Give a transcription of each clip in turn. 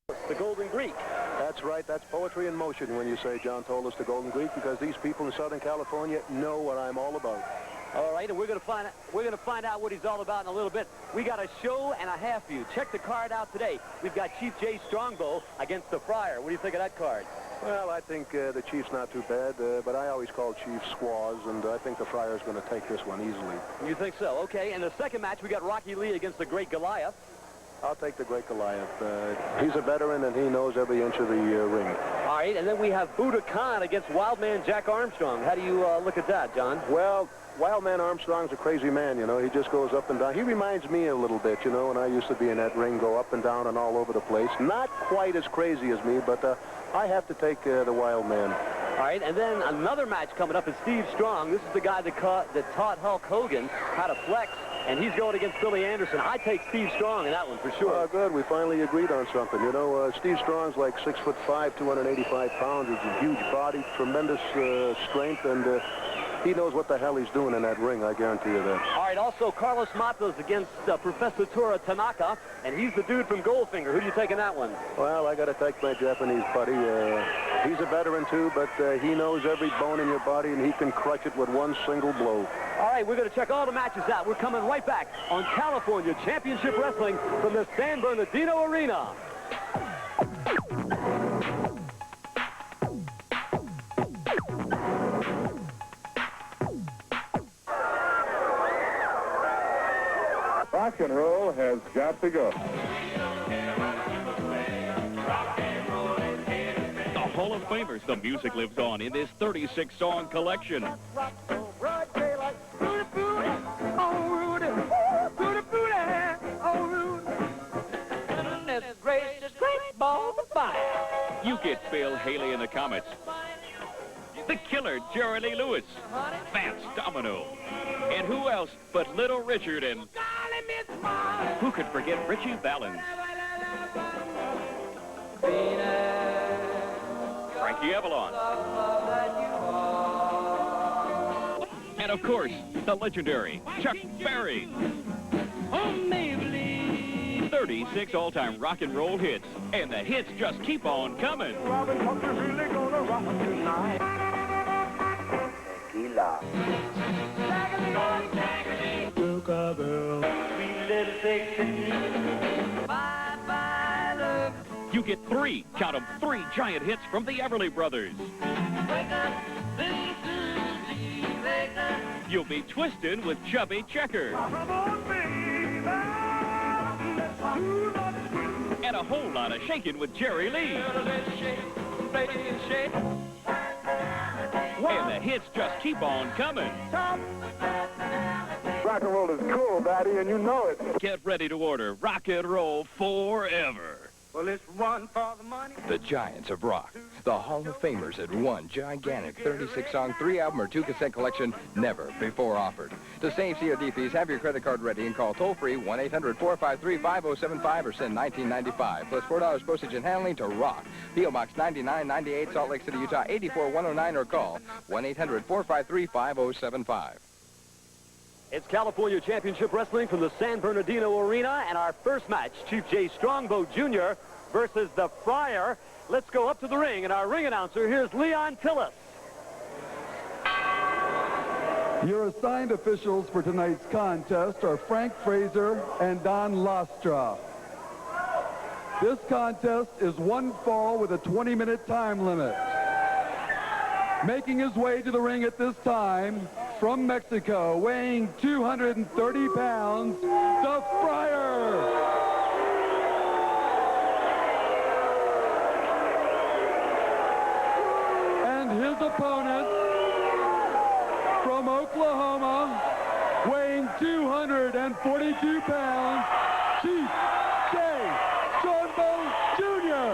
The Golden Greek. That's right. That's poetry in motion when you say John told us the Golden Greek, because these people in Southern California know what I'm all about. All right, and we're going to find out what he's all about in a little bit. We got a show and a half for you. Check the card out today. We've got Chief J. Strongbow against the Friar. What do you think of that card? Well, I think the Chief's not too bad, but I always call Chief squaws, and I think the Friar's going to take this one easily. You think so? Okay, and the second match, we got Rocky Lee against the great Goliath. I'll take the great Goliath. He's a veteran, and he knows every inch of the ring. All right, and then we have Buddha Khan against Wildman Jack Armstrong. How do you look at that, John? Well, Wildman Armstrong's a crazy man, you know. He just goes up and down. He reminds me a little bit, you know, when I used to be in that ring, go up and down and all over the place. Not quite as crazy as me, but I have to take the Wildman. All right, and then another match coming up is Steve Strong. This is the guy that taught Hulk Hogan how to flex, and he's going against Billy Anderson. I take Steve Strong in that one for sure. Oh, good. We finally agreed on something. You know, Steve Strong's like 6'5", 285 pounds. He's a huge body, tremendous strength, and he knows what the hell he's doing in that ring, I guarantee you that. All right, also Carlos Matos against Professor Toru Tanaka, and he's the dude from Goldfinger. Who do you take in that one? Well, I got to take my Japanese buddy. He's a veteran, too, but he knows every bone in your body, and he can crush it with one single blow. All right, we're going to check all the matches out. We're coming right back on California Championship Wrestling from the San Bernardino Arena. Rock and roll has got to go. The Hall of Famers, the music lives on in this 36-song collection. You get Bill Haley in the comments. The Killer, Jerry Lee Lewis. Vance Domino. And who else but Little Richard and... Who could forget Richie Valens? Frankie Avalon. And of course, the legendary Chuck Berry. 36 all-time rock and roll hits, and the hits just keep on coming. Tequila. You get three, count 'em, 3 giant hits from the Everly Brothers. You'll be twisting with Chubby Checker. And a whole lot of shaking with Jerry Lee. And the hits just keep on coming. Rock and roll is cool, Daddy, and you know it. Get ready to order Rock and Roll Forever. Well, it's one for the money. The Giants of Rock. The Hall of Famers at one gigantic 36-song, 3-album, or 2-cassette collection never before offered. To save COD fees, have your credit card ready and call toll-free 1-800-453-5075 or send $19.95, plus $4 postage and handling to Rock. P.O. Box 9998, Salt Lake City, Utah, 84109, or call 1-800-453-5075. It's California Championship Wrestling from the San Bernardino Arena, and our first match, Chief J. Strongbow Jr. versus the Friar. Let's go up to the ring, and our ring announcer, here's Leon Tillis. Your assigned officials for tonight's contest are Frank Fraser and Don Lastra. This contest is one fall with a 20-minute time limit. Making his way to the ring at this time, from Mexico, weighing 230 pounds, the Friar. And his opponent, from Oklahoma, weighing 242 pounds, Chief J. Strongbow Jr.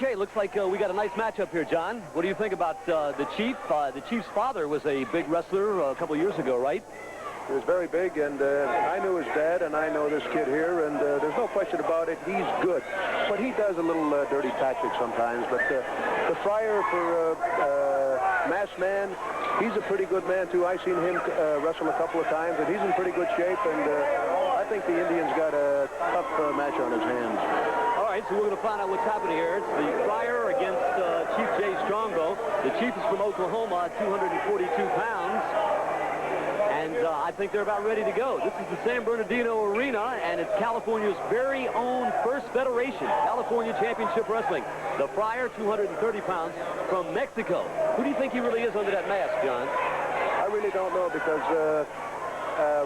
Okay, looks like we got a nice matchup here, John. What do you think about the Chief? The Chief's father was a big wrestler a couple years ago, right? He was very big, and I knew his dad, and I know this kid here, and there's no question about it. He's good, but he does a little dirty tactics sometimes. But the Friar for Masked Man, he's a pretty good man, too. I've seen him wrestle a couple of times, and he's in pretty good shape, and I think the Indian's got a tough match on his hands. All right, so we're going to find out what's happening here. It's the Friar against Chief Jay Strongbow. The Chief is from Oklahoma, 242 pounds. And I think they're about ready to go. This is the San Bernardino Arena, and it's California's very own first federation, California Championship Wrestling. The Friar, 230 pounds, from Mexico. Who do you think he really is under that mask, John? I really don't know, because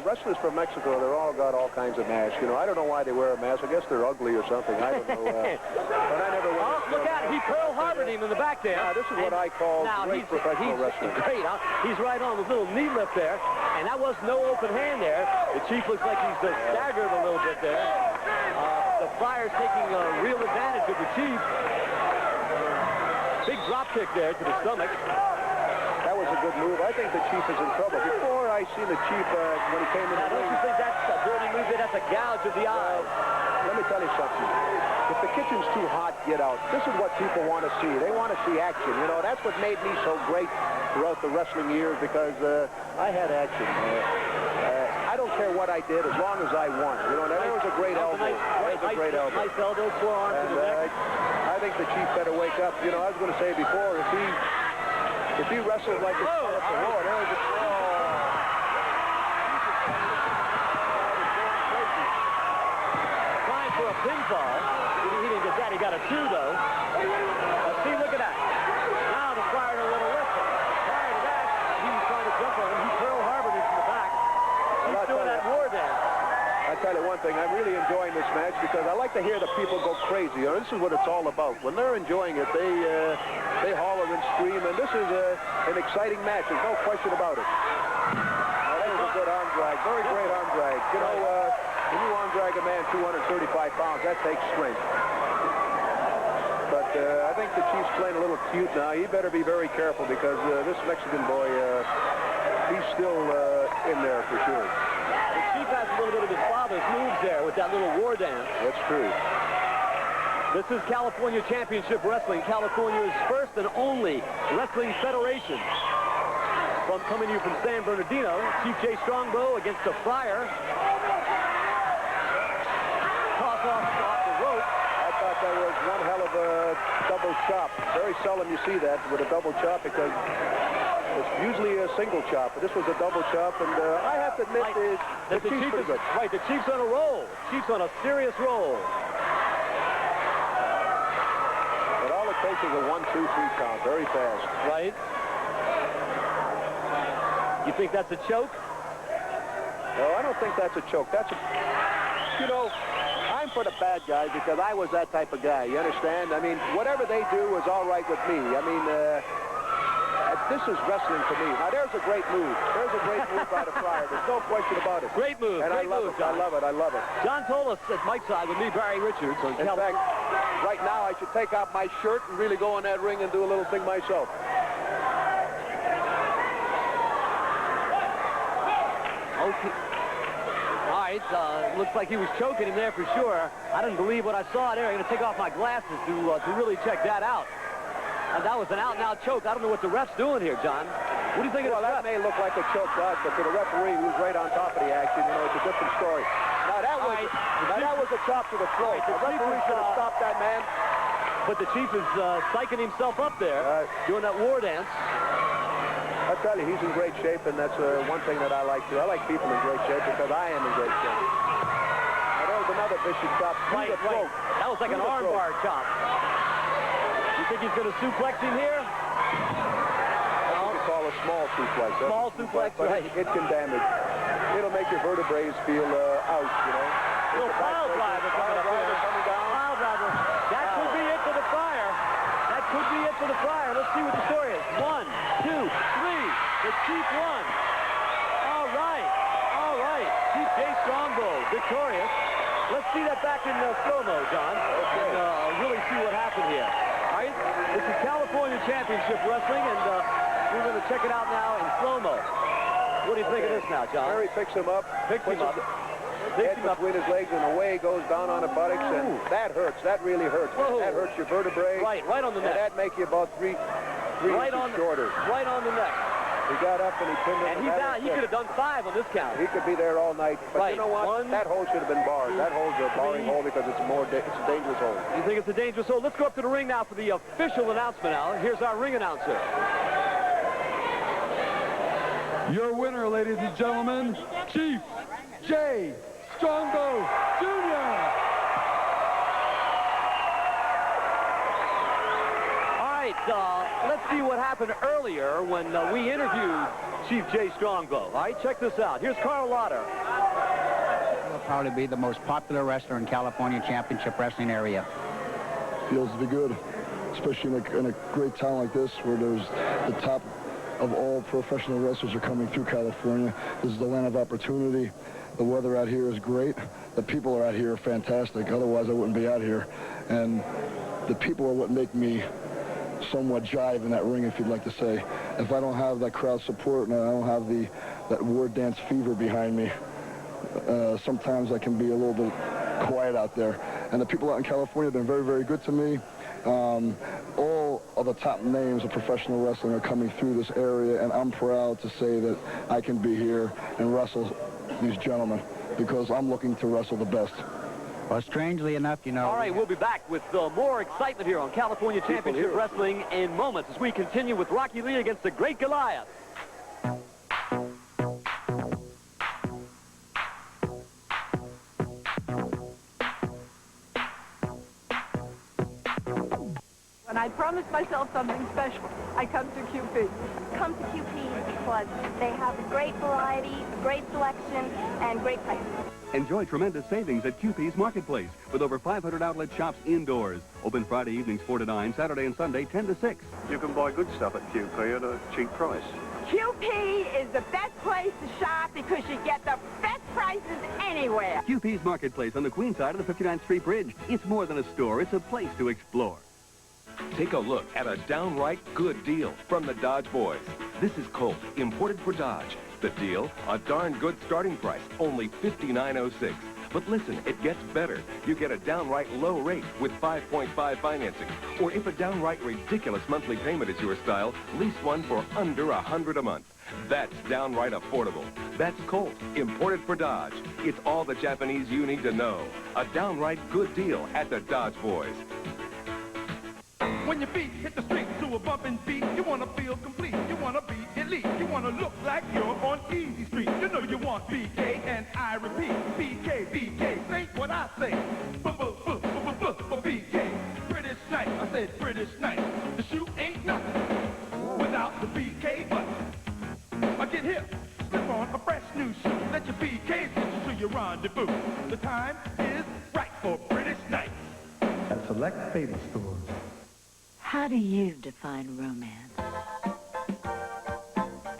wrestlers from Mexico, they're all got all kinds of masks. You know, I don't know why they wear a mask. I guess they're ugly or something. I don't know. But I never went. Oh, look out. He Pearl Harbored him in the back there. Now, this is what I call great professional wrestling. Great, huh? He's right on with a little knee lift there. And that was no open hand there. The Chief looks like he's staggered a little bit there. The Friar's taking real advantage of the Chief. Big drop kick there to the stomach. That was a good move. I think the Chief is in trouble. Before I seen the Chief when he came in Now, the don't ring. you think that's a dirty move there? That's a gouge of the eye. Let me tell you something. If the kitchen's too hot, get out. This is what people want to see. They want to see action. You know, that's what made me so great throughout the wrestling years, because I had action. I don't care what I did as long as I won. You know, there was a great elbow. That was a great elbow. Nice elbow, forearm to the neck. I think the Chief better wake up. You know, I was going to say before, if he wrestled like this, Trying for a pinfall. He didn't get that. He got a 2, though. See, look at that. Now the Friar a little lift. Prior to that, he was trying to jump on him. He Pearl Harbored him from the back. He's doing that war dance. I tell you one thing, I'm really enjoying this match because I like to hear the people go crazy. You know, this is what it's all about. When they're enjoying it, they holler and scream, and this is an exciting match. There's no question about it. That was a good arm drag, very great arm drag. You know, when you arm drag a man 235 pounds, that takes strength. But I think the Chief's playing a little cute now. He better be very careful because this Mexican boy, he's still in there for sure. The Chief has a little bit of his father's moves there with that little war dance. That's true. This is California Championship Wrestling, California's first and only wrestling federation. Coming to you from San Bernardino, Chief Jay Strongbow against the Friar. Toss off the rope. I thought that was one hell of a double chop. Very seldom you see that with a double chop because it's usually a single chop. But this was a double chop, and I have to admit the Chief's pretty good. Right, the Chief's on a roll. Chief's on a serious roll. But all it takes is a 1, 2, 3 count. Very fast. Right. You think that's a choke? No, I don't think that's a choke. That's a, you know, I'm for the bad guys because I was that type of guy. You understand? I mean, whatever they do is all right with me. I mean, this is wrestling to me. Now, there's a great move. There's a great move by the Friar. There's no question about it. Great move. And great I love move, it. John. I love it. I love it. John told us at Mike's side with me, Barry Richards. In fact, right now, I should take off my shirt and really go in that ring and do a little thing myself. Okay. All right, looks like he was choking him there for sure. I didn't believe what I saw there. I'm going to take off my glasses to really check that out. And that was an out-and-out choke. I don't know what the ref's doing here, John. What do you think of that? May look like a choke to us, but to the referee who's right on top of the action, you know, it's a different story. Now, that was a chop to the throat. The referee should have stopped that man. But the Chief is psyching himself up there, doing that war dance. I tell you, he's in great shape, and that's one thing that I like, too. I like people in great shape because I am in great shape. Now, there was another vicious chop through the throat. That was like an armbar chop. You think he's going to suplex him here? I think it's called a small suplex. Small suplex, but right. It can damage. It'll make your vertebrae feel out, you know. Little pile driver coming down. Pile driver. That could be it for the Friar. That could be it for the Friar. Let's see what the story is. 1, 2, 3. The Chief won. All right. All right. Chief Jay Strongbow victorious. Let's see that back in slow-mo, John. Okay. And really see what happened here. All right, this is California Championship Wrestling, and we're going to check it out now in slow-mo. What do you think of this now, John? Harry picks him up. Picks him up. Head between his legs and away goes down on the buttocks, and that hurts. That really hurts. Whoa. That hurts your vertebrae. Right on the neck. And that make you about three inches shorter. Right on the neck. He got up and he pinned him. And he's down. He could have done 5 on this count. He could be there all night. But right. You know what? That hole should have been barred. That hole's a barring hole because it's a dangerous hole. You think it's a dangerous hole? Let's go up to the ring now for the official announcement now. Here's our ring announcer. Your winner, ladies and gentlemen, Chief J. Strongbow Jr. All right, let's see what happened earlier when we interviewed Chief J. Strongbow. All right, check this out. Here's Carl Lauder. He'll probably be the most popular wrestler in California Championship Wrestling area. Feels to be good, especially in a great town like this where there's the top of all professional wrestlers are coming through California. This is the land of opportunity. The weather out here is great. The people out here are fantastic. Otherwise, I wouldn't be out here. And the people are what make me somewhat jive in that ring, if you'd like to say. If I don't have that crowd support and I don't have that war dance fever behind me, sometimes I can be a little bit quiet out there. And the people out in California have been very, very good to me. All of the top names of professional wrestling are coming through this area, and I'm proud to say that I can be here and wrestle these gentlemen because I'm looking to wrestle the best. Well, strangely enough, you know... All right, we'll be back with more excitement here on California Championship Wrestling in moments as we continue with Rocky Lee against the Great Goliath. And I promised myself something special. I come to QP. Come to QP because they have a great variety, a great selection, and great prices. Enjoy tremendous savings at QP's Marketplace with over 500 outlet shops indoors. Open Friday evenings 4 to 9, Saturday and Sunday 10 to 6. You can buy good stuff at QP at a cheap price. QP is the best place to shop because you get the best prices anywhere. QP's Marketplace on the Queen side of the 59th Street Bridge. It's more than a store, it's a place to explore. Take a look at a downright good deal from the Dodge Boys. This is Colt, imported for Dodge. The deal, a darn good starting price, only $59.06. But listen, it gets better. You get a downright low rate with 5.5 financing. Or if a downright ridiculous monthly payment is your style, lease one for under $100 a month. That's downright affordable. That's Colt, imported for Dodge. It's all the Japanese you need to know. A downright good deal at the Dodge Boys. When your feet hit the street to a bumping beat, you want to feel complete, you want to be elite, you want to look like you're on Easy Street. You know you want BK, and I repeat, BK, BK, think what I say. BK, British night, I said British night. The shoe ain't nothing without the BK button. I get hip, slip on a fresh new shoe, let your BK get you to your rendezvous. The time is right for British night. At select Fatal stores. How do you define romance?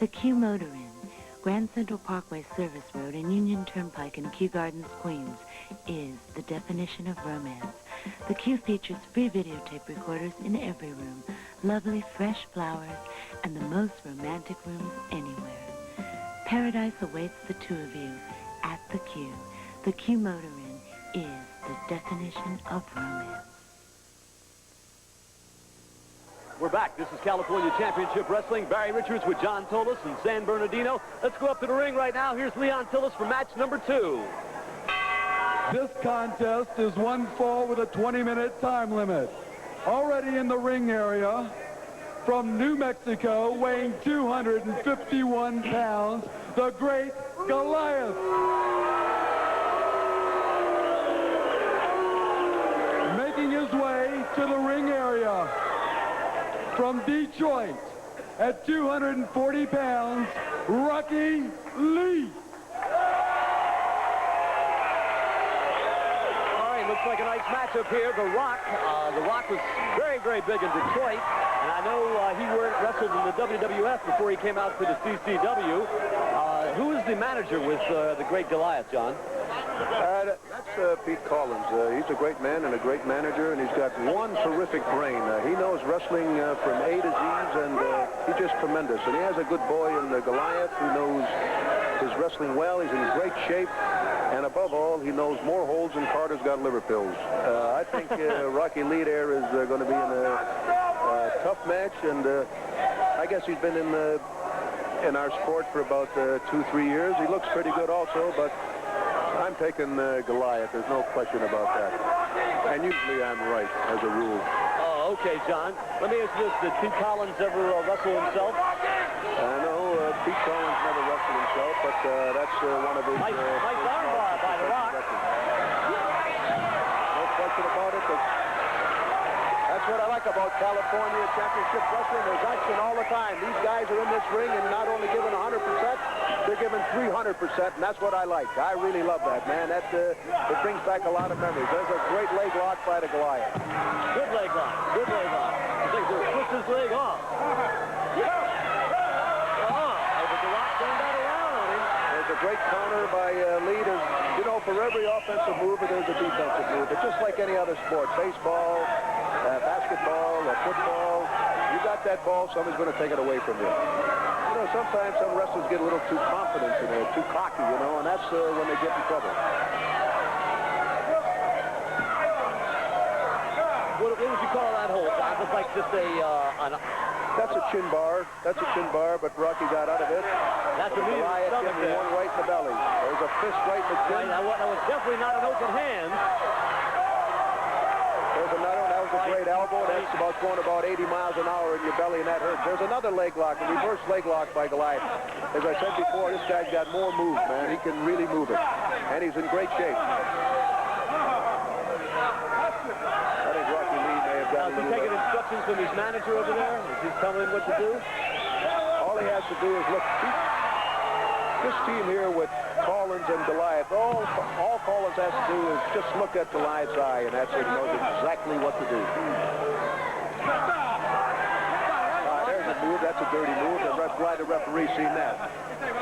The Q Motor Inn, Grand Central Parkway Service Road and Union Turnpike in Kew Gardens, Queens, is the definition of romance. The Q features free videotape recorders in every room, lovely fresh flowers, and the most romantic rooms anywhere. Paradise awaits the two of you at the Q. The Q Motor Inn is the definition of romance. We're back. This is California Championship Wrestling. Barry Richards with John Tolis and San Bernardino. Let's go up to the ring right now. Here's Leon Tillis for match number 2. This contest is one fall with a 20-minute time limit. Already in the ring area, from New Mexico, weighing 251 pounds, the Great Goliath. Making his way to the ring area. From Detroit, at 240 pounds, Rocky Lee. All right, looks like a nice matchup here. The Rock was very, very big in Detroit, and I know he wrestled in the WWF before he came out to the CCW. Who is the manager with the Great Goliath, John? That's Pete Collins. He's a great man and a great manager, and he's got one terrific brain. He knows wrestling from A to Z, and he's just tremendous. And he has a good boy in Goliath who knows his wrestling well. He's in great shape, and above all, he knows more holds than Carter's got liver pills. I think Rocky Lee there is going to be in a tough match, and I guess he's been in our sport for about 2-3 years. He looks pretty good also, but I'm taking Goliath. There's no question about that. And usually I'm right, as a rule. Oh, okay, John. Let me ask you this. Did Pete Collins ever wrestle himself? No, Pete Collins never wrestled himself, but that's one of his... Nice armbar by The Rock. No question about it. That's what I like about California Championship Wrestling. There's action all the time. These guys are in this ring and not only giving 100%, they're giving 300%, and that's what I like. I really love that, man. That it brings back a lot of memories. There's a great leg lock by the Goliath. Good leg lock. Good leg lock. I think they'll twist his leg off. The Rock turned that around on him. There's a great counter by Lee. You know, for every offensive move, there's a defensive move. It's just like any other sport. Baseball, basketball, football. You got that ball, somebody's going to take it away from you. You know, sometimes some wrestlers get a little too confident and they're too cocky, you know, and that's when they get in trouble. What would you call that hold, John? It's like just That's a chin bar. That's a chin bar, but Rocky got out of it. That's a Goliath gave him one right in the belly. There's a fist right in the chin. That was definitely not an open hand. There's another one. That was a great elbow. That's going about 80 miles an hour in your belly, and that hurts. There's another leg lock, a reverse leg lock by Goliath. As I said before, this guy's got more moves, man. He can really move it, and he's in great shape. I think Rocky Lee may have got Is he taking instructions from his manager over there? Is he telling him what to do? All he has to do is look. This team here with Collins and Goliath, all Collins has to do is just look at Goliath's eye, and that's it. He knows exactly what to do. There's a move. That's a dirty move. Glad the referee seen that. There's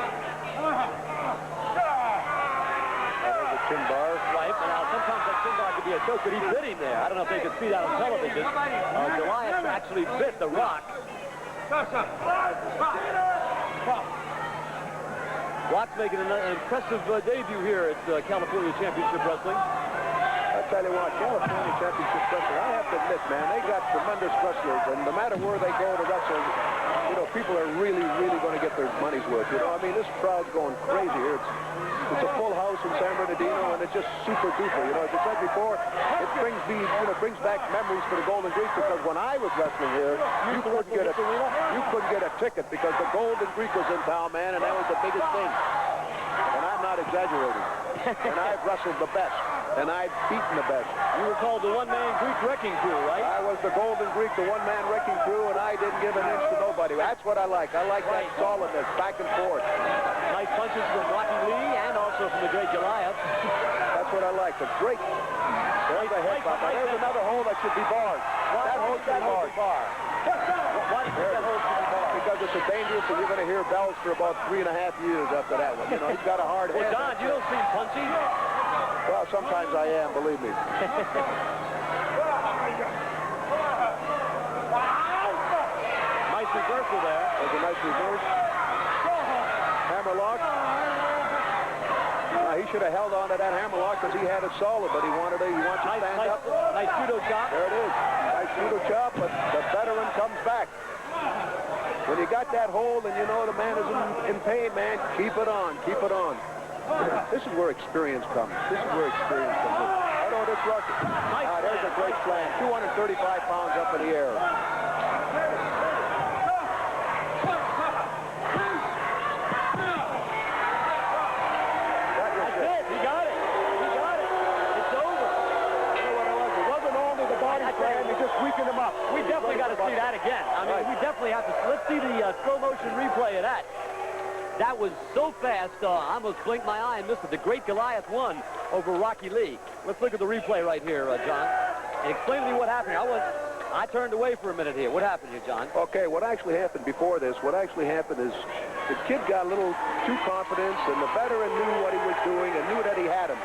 a chin bar. Right. Now, sometimes that chin bar could be a joke, but he bit him there. I don't know if they could see that on television. Goliath actually bit The Rock. Rock's making an impressive debut here at California Championship Wrestling. I tell you what, California Championship Wrestling, I have to admit, man, they got tremendous wrestlers, and no matter where they go to wrestle, you know, people are really, really going to get their money's worth. You know, I mean, this crowd's going crazy here. It's a full house in San Bernardino, and it's just super duper. You know, as I said before, it brings back memories for the Golden Greek, because when I was wrestling here, you couldn't get a ticket because the Golden Greek was in town, man, and that was the biggest thing. And I'm not exaggerating. And I've wrestled the best, and I've beaten the best. You were called the one-man Greek wrecking crew, right? I was the Golden Greek, the one-man wrecking crew, and I didn't give an inch to nobody. That's what I like. I like that solidness, back and forth. Nice punches from Rocky Lee and also from the great Goliath. That's what I like. The great. There's a head pop. There's another hole that should be barred. That hole should be barred. Why do you think that hole should be barred? Because it's a dangerous, and you're going to hear bells for about 3.5 years after that one. You know, he's got a hard head. Well, Don, you don't seem punchy. Well, sometimes I am, believe me. Nice reversal there. There's a nice reverse. Hammerlock. He should have held on to that hammerlock because he had it solid, but he wants to stand up. Nice judo chop. There it is. Nice judo chop, but the veteran comes back. When you got that hold and you know the man is in pain, man, keep it on. Keep it on. This is where experience comes. This is where experience comes in. Oh, no, this Rocky. There's a great slam. 235 pounds up in the air. That's it. He got it. He got it. It's over. You know what it was? It wasn't only the body slam. You just weakened him up. We definitely got to see that again. I mean, we definitely have to. Let's see the slow motion replay of that. That was so fast, I almost blinked my eye and missed it. The great Goliath won over Rocky Lee. Let's look at the replay right here, John. And explain to me what happened. I turned away for a minute here. What happened here, John? Okay, what actually happened before this, what actually happened is The kid got a little too confident, and the veteran knew what he was doing and knew that he had him.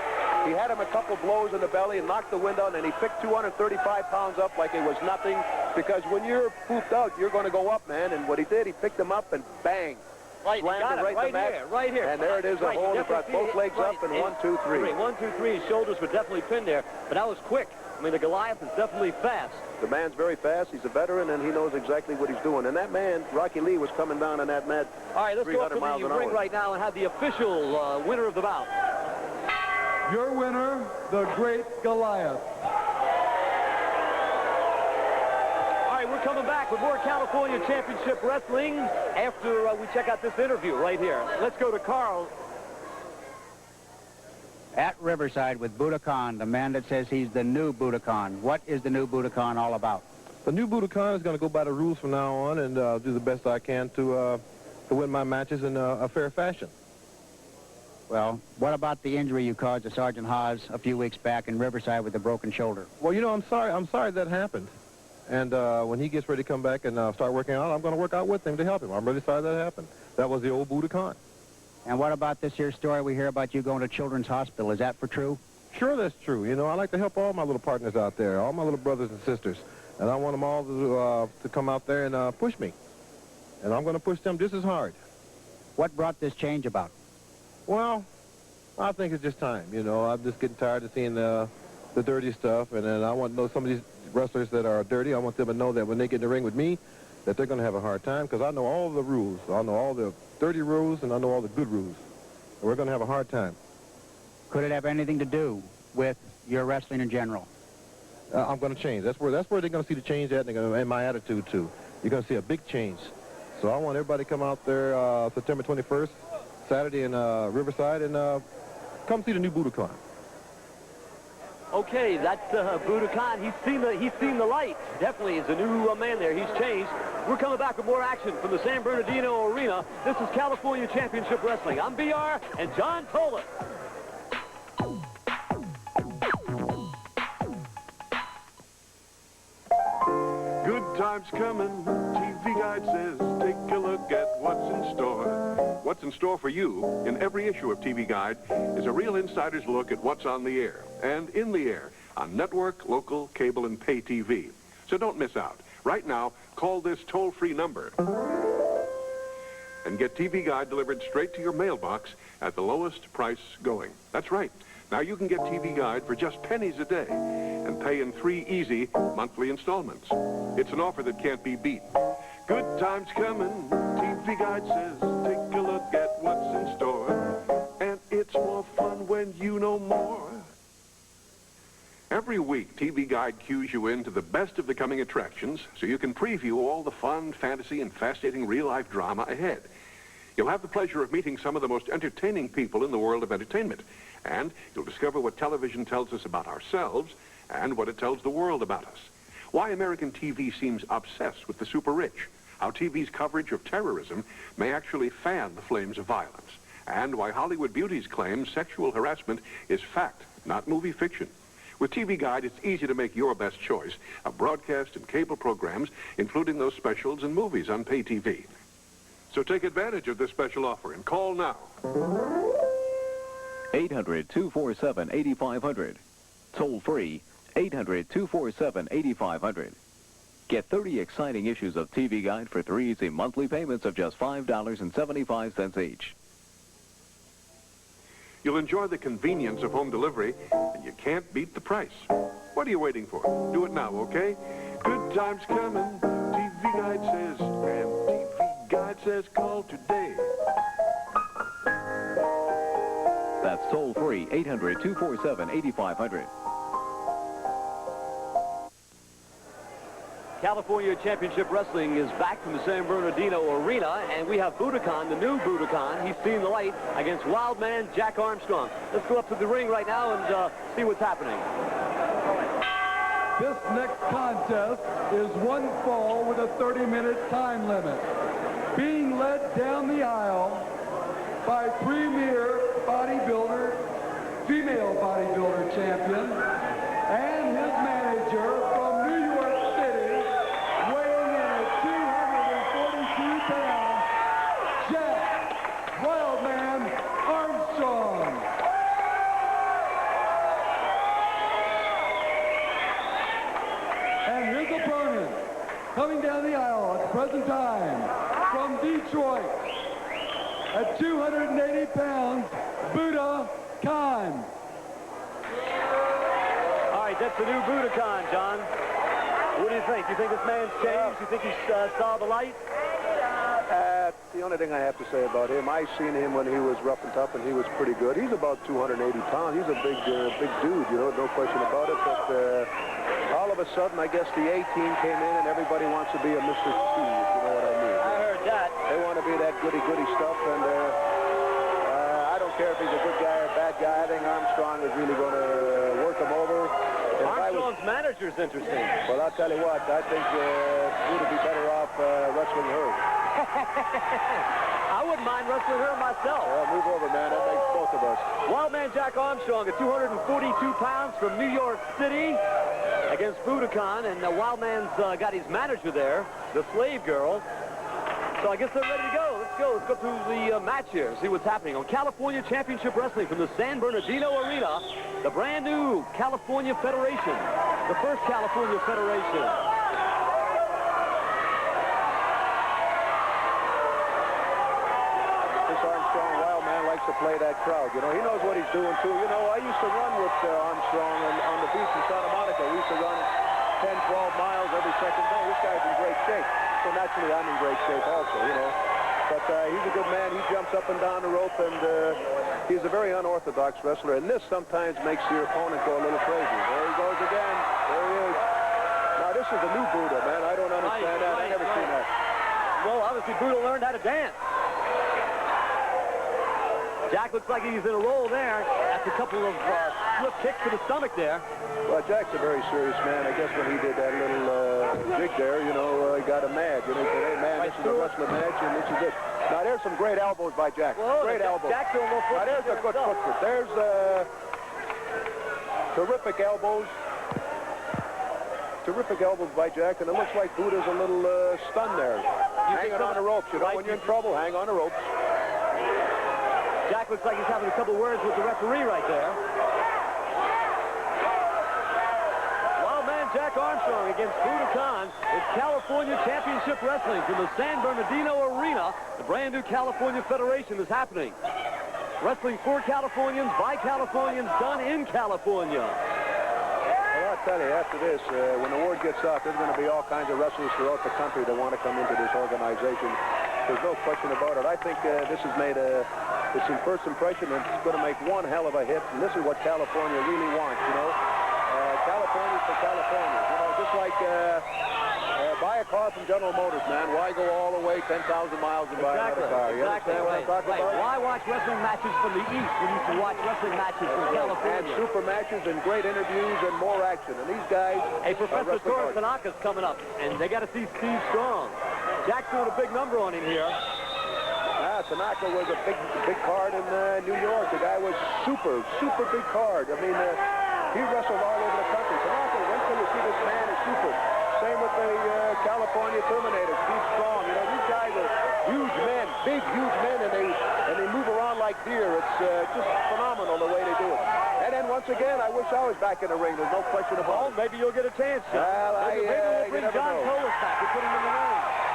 He had him a couple blows in the belly and knocked the wind out, and he picked 235 pounds up like it was nothing, because when you're pooped out, you're going to go up, man. And what he did, he picked him up and bang. Right, slammed him right in the mat. Right here. And there it is, a hole. He brought both legs up, and 1, 2, 3. 1, 2, 3. His shoulders were definitely pinned there, but that was quick. I mean, the Goliath is definitely fast. The man's very fast. He's a veteran, and he knows exactly what he's doing. And that man, Rocky Lee, was coming down on that mat. All right, let's go up to miles the an ring hour. right now and have the official winner of the bout. Your winner, the Great Goliath. All right, we're coming back with more California Championship Wrestling after we check out this interview right here. Let's go to Carl. At Riverside with Budokan, the man that says he's the new Budokan. What is the new Budokan all about? The new Budokan is going to go by the rules from now on and do the best I can to win my matches in a fair fashion. Well, what about the injury you caused to Sergeant Haas a few weeks back in Riverside with a broken shoulder? Well, you know, I'm sorry that happened. And when he gets ready to come back and start working out, I'm going to work out with him to help him. I'm really sorry that happened. That was the old Budokan. And what about this here story we hear about you going to Children's Hospital? Is that for true? Sure, that's true. You know, I like to help all my little partners out there, all my little brothers and sisters. And I want them all to come out there and push me. And I'm going to push them just as hard. What brought this change about? Well, I think it's just time. You know, I'm just getting tired of seeing the dirty stuff. And then I want to know some of these wrestlers that are dirty. I want them to know that when they get in the ring with me, that they're going to have a hard time, because I know all the rules. I know all the dirty rules, and I know all the good rules. And we're going to have a hard time. Could it have anything to do with your wrestling in general? I'm going to change. That's where they're going to see the change at, and my attitude, too. You're going to see a big change. So I want everybody to come out there September 21st, Saturday in Riverside, and come see the new Budokan. Okay, that's Budokan. He's seen the light. Definitely is a new man there. He's changed. We're coming back with more action from the San Bernardino Arena. This is California Championship Wrestling. I'm BR and John Tolan. Good times coming. TV Guide says, take a look at what's in store. What's in store for you in every issue of TV Guide is a real insider's look at what's on the air and in the air on network, local, cable, and pay TV. So don't miss out. Right now, call this toll-free number and get TV Guide delivered straight to your mailbox at the lowest price going. That's right. Now you can get TV Guide for just pennies a day and pay in 3 easy monthly installments. It's an offer that can't be beat. Good times coming, TV Guide says, take a look at what's in store. And it's more fun when you know more. Every week, TV Guide cues you into the best of the coming attractions so you can preview all the fun, fantasy, and fascinating real-life drama ahead. You'll have the pleasure of meeting some of the most entertaining people in the world of entertainment. And you'll discover what television tells us about ourselves and what it tells the world about us. Why American TV seems obsessed with the super rich. How TV's coverage of terrorism may actually fan the flames of violence. And why Hollywood beauties claim sexual harassment is fact, not movie fiction. With TV Guide, it's easy to make your best choice of broadcast and cable programs, including those specials and movies on pay TV. So take advantage of this special offer and call now. 800-247-8500. Toll free, 800-247-8500. Get 30 exciting issues of TV Guide for 3 easy monthly payments of just $5.75 each. You'll enjoy the convenience of home delivery, and you can't beat the price. What are you waiting for? Do it now, okay? Good times coming, TV Guide says, and TV Guide says call today. That's toll free, 800-247-8500. California Championship Wrestling is back from the San Bernardino Arena, and we have Budokan, the new Budokan. He's seen the light against Wildman Jack Armstrong. Let's go up to the ring right now and see what's happening. This next contest is one fall with a 30-minute time limit. Being led down the aisle by premier bodybuilder, female bodybuilder champion, and his manager from New York City, weighing in at 242 pounds, Jack going down the aisle at the present time, from Detroit, at 280 pounds, Buddha Khan. All right, that's the new Budokan, John. What do you think? You think this man's changed? You think he saw the light? The only thing I have to say about him, I seen him when he was rough and tough, and he was pretty good. He's about 280 pounds. He's a big dude, you know, no question about it. But all of a sudden, I guess the A-team came in, and everybody wants to be a Mr. T, if you know what I mean. I heard that. They want to be that goody-goody stuff, and I don't care if he's a good guy or a bad guy. I think Armstrong is really going to work him over. Armstrong's manager's interesting. Well, I'll tell you what, I think he would be better off wrestling her. I wouldn't mind wrestling her myself. Well, move over, man. That makes both of us. Wildman Jack Armstrong at 242 pounds from New York City against Budokan, and Wildman's got his manager there, the slave girl. So I guess they're ready to go. Let's go. Let's go through the match here, see what's happening on California Championship Wrestling from the San Bernardino Arena, the brand new California Federation, the first California Federation. This Armstrong Wildman likes to play that crowd. You know, he knows what he's doing, too. You know, I used to run with Armstrong on the beach in Santa Monica. We used to run 10, 12 miles every second day. This guy's in great shape. So naturally, I'm in great shape also, you know. But he's a good man. He jumps up and down the rope, and he's a very unorthodox wrestler. And this sometimes makes your opponent go a little crazy. There he goes again. There he is. Now, this is a new Buddha, man. I don't understand that. I've never seen that. Well, obviously, Buddha learned how to dance. Jack looks like he's in a roll there after a couple of slip kicks to the stomach there. Well, Jack's a very serious man. I guess when he did that little jig there, you know, he got him mad. You know, he said, hey, man, this is a wrestling match, and this is it. Now, there's some great elbows by Jack. Whoa, great elbows. Jack's doing a little foot. Now, there's a good foot. There's terrific elbows. Terrific elbows by Jack, and it looks like Buddha's a little stunned there. Hanging on the ropes. You know, when you're in trouble, hang on the ropes. Jack looks like he's having a couple words with the referee right there. Wildman Jack Armstrong against Budokan. It's California Championship Wrestling from the San Bernardino Arena. The brand new California Federation is happening. Wrestling for Californians, by Californians, done in California. Well, I'll tell you, after this, when the word gets out, there's going to be all kinds of wrestlers throughout the country that want to come into this organization. There's no question about it. I think this has made it's in first impression, and it's going to make one hell of a hit. And this is what California really wants, you know. California's for California. You know, just like buy a car from General Motors, man. Why go all the way 10,000 miles and buy another car? You understand what I'm talking about? Why watch wrestling matches from the East when you can watch wrestling matches from California? And super matches and great interviews and more action. And these guys... Hey, Professor Toru Tanaka's coming up, and they got to see Steve Strong. Jack's doing a big number on him here. Tanaka was a big card in New York. The guy was super big card. I mean, he wrestled all over the country. Tanaka, wait till you see this man is super. Same with the California Terminator, Steve Strong. You know, these guys are huge men, big, huge men, and they move around like deer. It's just phenomenal the way they do it. And then once again, I wish I was back in the ring. There's no question about it. Maybe you'll get a chance, John. Well, maybe we'll bring John Colas back and put him in the ring.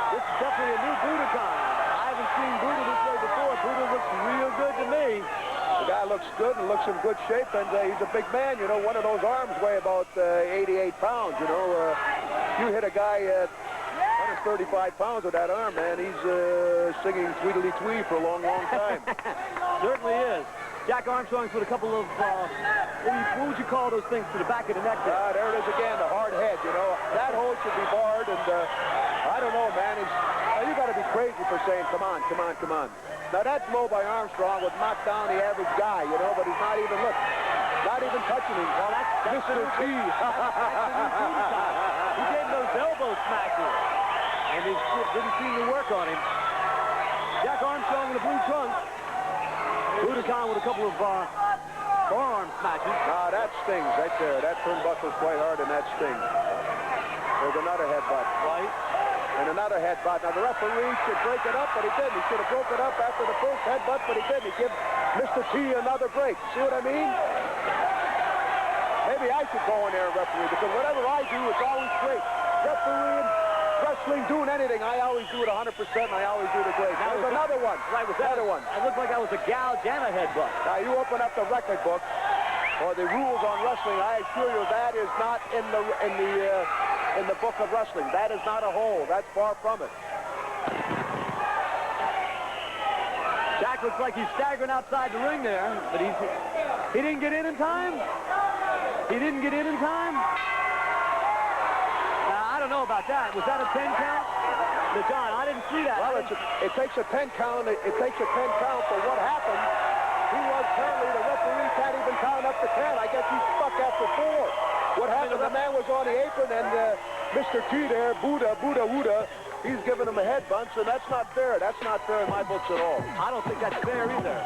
This is definitely a new Budokan. I haven't seen Buddha this way before. Buddha looks real good to me. The guy looks good and looks in good shape, and he's a big man. You know, one of those arms weigh about 88 pounds, you know. You hit a guy at 135 pounds with that arm, man. He's singing Tweedly-Twee for a long time. Certainly is. Jack Armstrong's with a couple of, what would you call those things to the back of the neck there? There it is again, the hard head, you know. That hole should be barred, and I don't know, man. You got to be crazy for saying, come on. Now, that blow by Armstrong would knock down the average guy, you know, but he's not even touching him. Well, that's Mr. T. He gave those elbow smashes, and it didn't seem to work on him. Jack Armstrong in the blue trunks. Budokan with a couple of forearm smashes. That stings right there. That turnbuckle's quite hard, and that stings. There's another headbutt. Right. And another headbutt. Now, the referee should break it up, but he didn't. He should have broke it up after the first headbutt, but he didn't. He gave Mr. T another break. See what I mean? Maybe I should go in there and referee, because whatever I do, it's always great. refereeing, wrestling, doing anything, I always do it 100%, and I always do it great. There's another one. Right, was that one? It looked like that was a gouge and a headbutt. Now, you open up the record book or the rules on wrestling, I assure you that is not in the book of wrestling. That is not a hold. That's far from it. Jack looks like he's staggering outside the ring there, but he didn't get in time. He didn't get in time. Now, I don't know about that. Was that a 10 count? No, John, I didn't see that. Well, it takes a 10 count. It takes a 10 count for what happened. He was currently, the referee can't even count up to 10. I guess he's stuck after 4. What happened, the man was on the apron, and Mr. T there, Buddha, he's giving him a headbutt, so that's not fair. That's not fair in my books at all. I don't think that's fair either.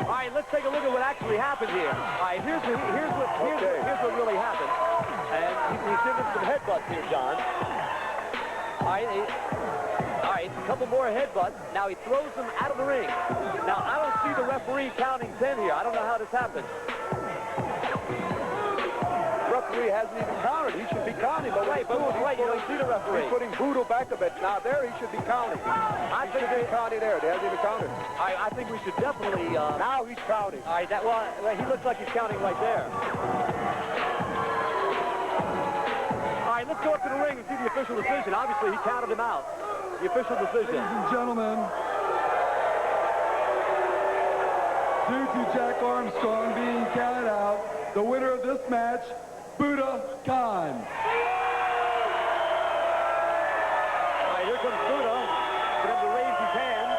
All right, let's take a look at what actually happened here. All right, here's what really happened. And he's giving some headbutts here, John. All right, a couple more headbutts. Now he throws them out of the ring. Now, I don't see the referee counting 10 here. I don't know how this happened. The referee hasn't even counted. He should be counting. But wait, you don't see the referee. He's putting Buddha back a bit. Now, there he should be counting. I think he's counting there. He hasn't even counted. I think we should definitely... now he's counting. All right, well, he looks like he's counting right there. All right, let's go up to the ring and see the official decision. Obviously, he counted him out. The official decision. Ladies and gentlemen, due to Jack Armstrong being counted out, the winner of this match, Buddha Khan. All right, here comes Buddha for him to raise his hand.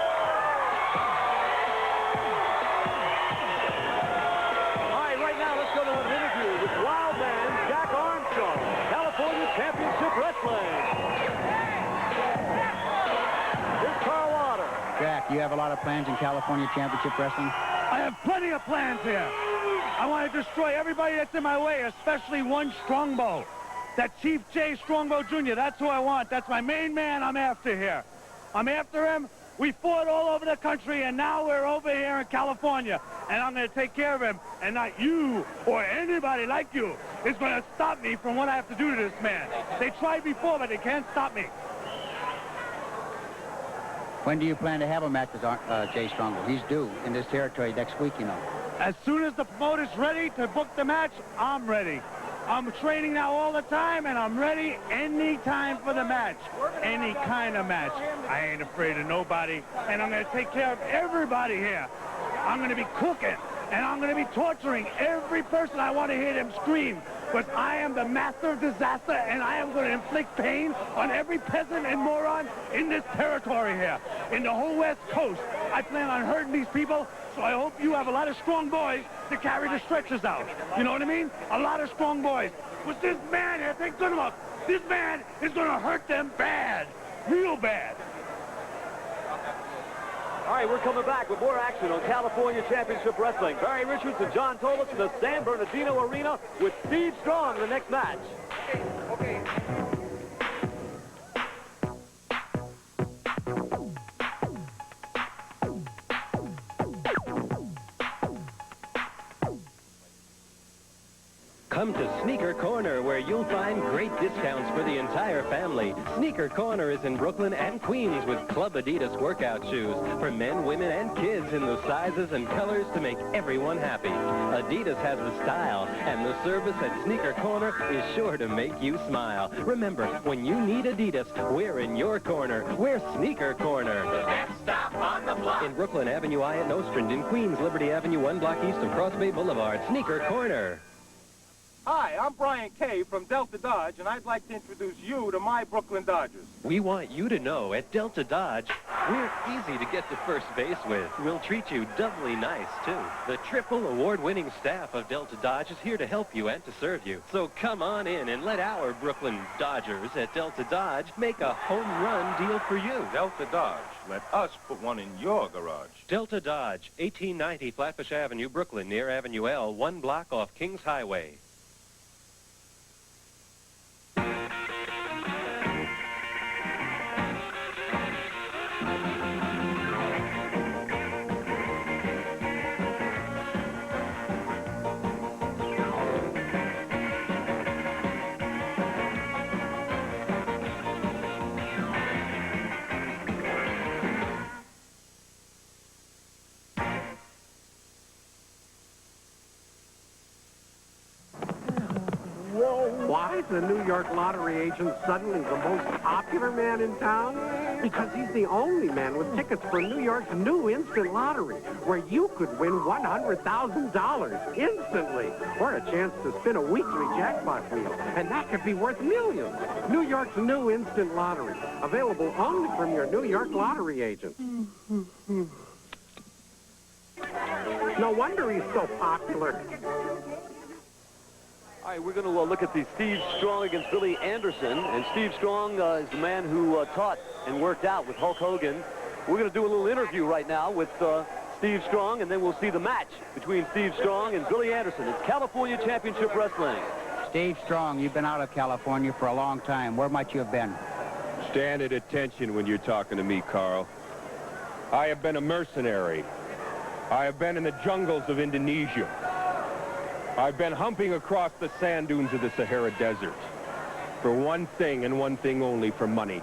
All right, right now, let's go to an interview with Wildman, Jack Armstrong, California Championship Wrestling. Jack, you have a lot of plans in California Championship Wrestling? I have plenty of plans here. I want to destroy everybody that's in my way, especially one Strongbow. That Chief J. Strongbow Jr., that's who I want. That's my main man I'm after here. I'm after him. We fought all over the country, and now we're over here in California. And I'm going to take care of him. And not you or anybody like you is going to stop me from what I have to do to this man. They tried before, but they can't stop me. When do you plan to have a match with Jay Strongbow? He's due in this territory next week, you know. As soon as the promoter's ready to book the match, I'm ready. I'm training now all the time, and I'm ready any time for the match. Any kind of match. I ain't afraid of nobody, and I'm going to take care of everybody here. I'm going to be cooking, and I'm going to be torturing every person. I want to hear them scream. But I am the master of disaster, and I am going to inflict pain on every peasant and moron in this territory here, in the whole West Coast. I plan on hurting these people, so I hope you have a lot of strong boys to carry the stretchers out. You know what I mean? A lot of strong boys. But this man here, think good about it. This man is going to hurt them bad, real bad. All right, we're coming back with more action on California Championship Wrestling. Barry Richards and John Tolas in the San Bernardino Arena with Steve Strong in the next match. Okay. Come to Sneaker Corner, where you'll find great discounts for the entire family. Sneaker Corner is in Brooklyn and Queens with Club Adidas workout shoes for men, women, and kids in the sizes and colors to make everyone happy. Adidas has the style, and the service at Sneaker Corner is sure to make you smile. Remember, when you need Adidas, we're in your corner. We're Sneaker Corner. The next stop on the block. In Brooklyn, Avenue I at Nostrand. In Queens, Liberty Avenue, 1 block east of Cross Bay Boulevard. Sneaker Corner. Hi, I'm Brian Kay from Delta Dodge, and I'd like to introduce you to my Brooklyn Dodgers. We want you to know at Delta Dodge, we're easy to get to first base with. We'll treat you doubly nice, too. The triple award-winning staff of Delta Dodge is here to help you and to serve you. So come on in and let our Brooklyn Dodgers at Delta Dodge make a home run deal for you. Delta Dodge, let us put one in your garage. Delta Dodge, 1890 Flatbush Avenue, Brooklyn, near Avenue L, 1 block off Kings Highway. Why is the New York lottery agent suddenly the most popular man in town? Because he's the only man with tickets for New York's new instant lottery, where you could win $100,000 instantly, or a chance to spin a weekly jackpot wheel, and that could be worth millions. New York's new instant lottery, available only from your New York lottery agent. No wonder he's so popular. All right, we're going to look at the Steve Strong against Billy Anderson. And Steve Strong is the man who taught and worked out with Hulk Hogan. We're going to do a little interview right now with Steve Strong, and then we'll see the match between Steve Strong and Billy Anderson. It's California Championship Wrestling. Steve Strong, you've been out of California for a long time. Where might you have been? Stand at attention when you're talking to me, Carl. I have been a mercenary. I have been in the jungles of Indonesia. I've been humping across the sand dunes of the Sahara Desert for one thing and one thing only, for money.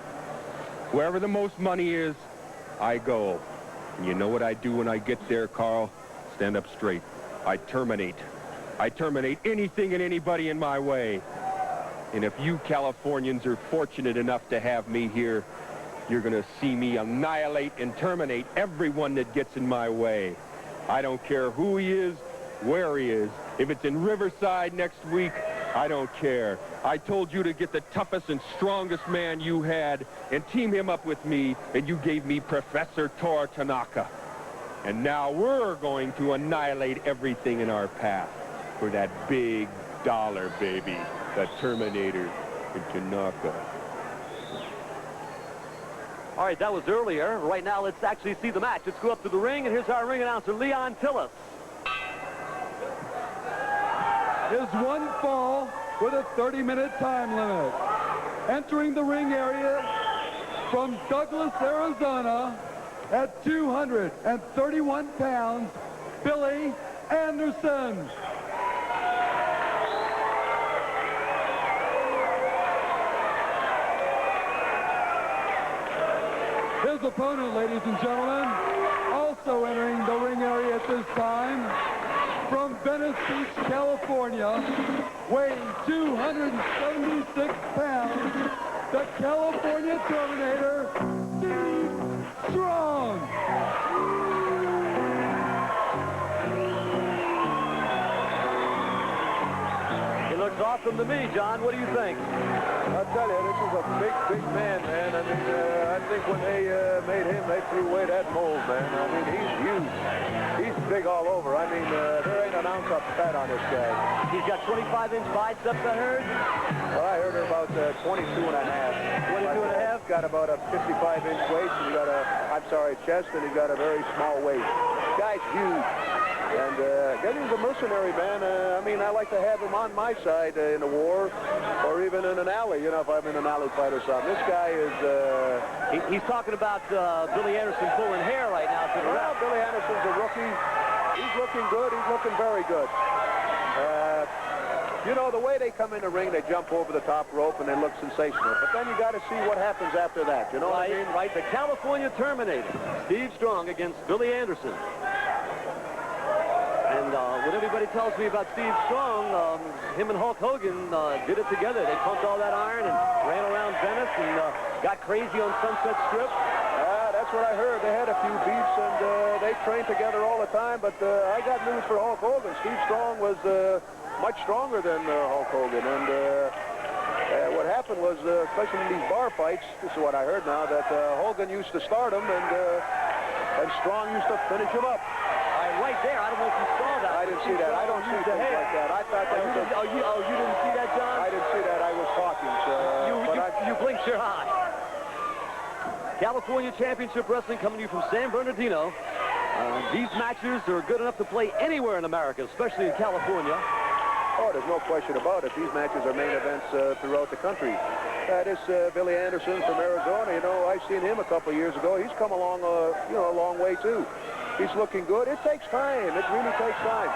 Wherever the most money is, I go. And you know what I do when I get there, Carl? Stand up straight. I terminate. I terminate anything and anybody in my way. And if you Californians are fortunate enough to have me here, you're going to see me annihilate and terminate everyone that gets in my way. I don't care who he is, where he is. If it's in Riverside next week, I don't care. I told you to get the toughest and strongest man you had and team him up with me, and you gave me Professor Toru Tanaka. And now we're going to annihilate everything in our path for that big dollar, baby. That Terminator and Tanaka. All right, that was earlier. Right now, let's actually see the match. Let's go up to the ring, and here's our ring announcer, Leon Tillis. Is one fall with a 30-minute time limit. Entering the ring area from Douglas, Arizona, at 231 pounds, Billy Anderson. His opponent, ladies and gentlemen, also entering the ring area at this time, from Venice Beach, California, weighing 276 pounds, the California Terminator, Steve Strong. He looks awesome to me, John. What do you think? I'll tell you, this is a big, big man, man. I mean, I think when they made him, they threw away that mold, man. I mean, he's huge. He's big all over. I mean, there ain't an ounce of fat on this guy. He's got 25-inch biceps, I heard. Well, I heard about 22 and a half. 22 and a half? Got about a 55-inch waist, and he's got a, chest, and he's got a very small waist. Guy's huge. And he's a mercenary, man. I mean, I like to have him on my side in a war, or even in an alley, you know, if I'm in an alley fight or something. This guy is... He's talking about Billy Anderson pulling hair right now. Well, Billy Anderson's a rookie. He's looking good. He's looking very good. You know, the way they come in the ring, they jump over the top rope, and they look sensational. But then you got to see what happens after that. You know what I mean? Right, the California Terminator, Steve Strong against Billy Anderson. And what everybody tells me about Steve Strong, him and Hulk Hogan did it together. They pumped all that iron and ran around Venice and got crazy on Sunset Strip. That's what I heard. They had a few beefs, and they trained together all the time. But I got news for Hulk Hogan. Steve Strong was much stronger than Hulk Hogan. And what happened was, especially in these bar fights, this is what I heard now, that Hogan used to start him, and Strong used to finish him up. Right there. I don't know if you saw that. I didn't see that. I don't see things like that. I thought that was... you didn't see that, John? I didn't see that. I was talking, so... You blinked your eye. California Championship Wrestling coming to you from San Bernardino. These matches are good enough to play anywhere in America, especially in California. Oh, there's no question about it. These matches are main events throughout the country. This Billy Anderson from Arizona, you know, I seen him a couple of years ago. He's come along, a long way, too. He's looking good. It takes time. It really takes time.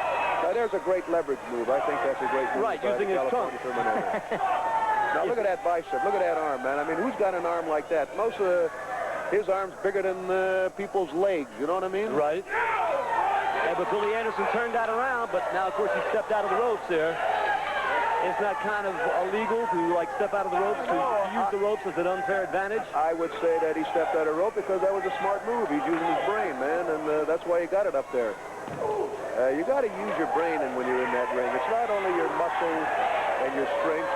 Now, there's a great leverage move. I think that's a great move. Right, using his trunk. Now, look at that bicep. Look at that arm, man. I mean, who's got an arm like that? Most of his arm's bigger than people's legs. You know what I mean? Right. Yeah, but Billy Anderson turned that around, but now, of course, he stepped out of the ropes there. Isn't that kind of illegal to, like, step out of the ropes, to use the ropes as an unfair advantage? I would say that he stepped out of rope because that was a smart move. He's using his brain, man, and that's why he got it up there. You got to use your brain when you're in that ring. It's not only your muscle and your strength.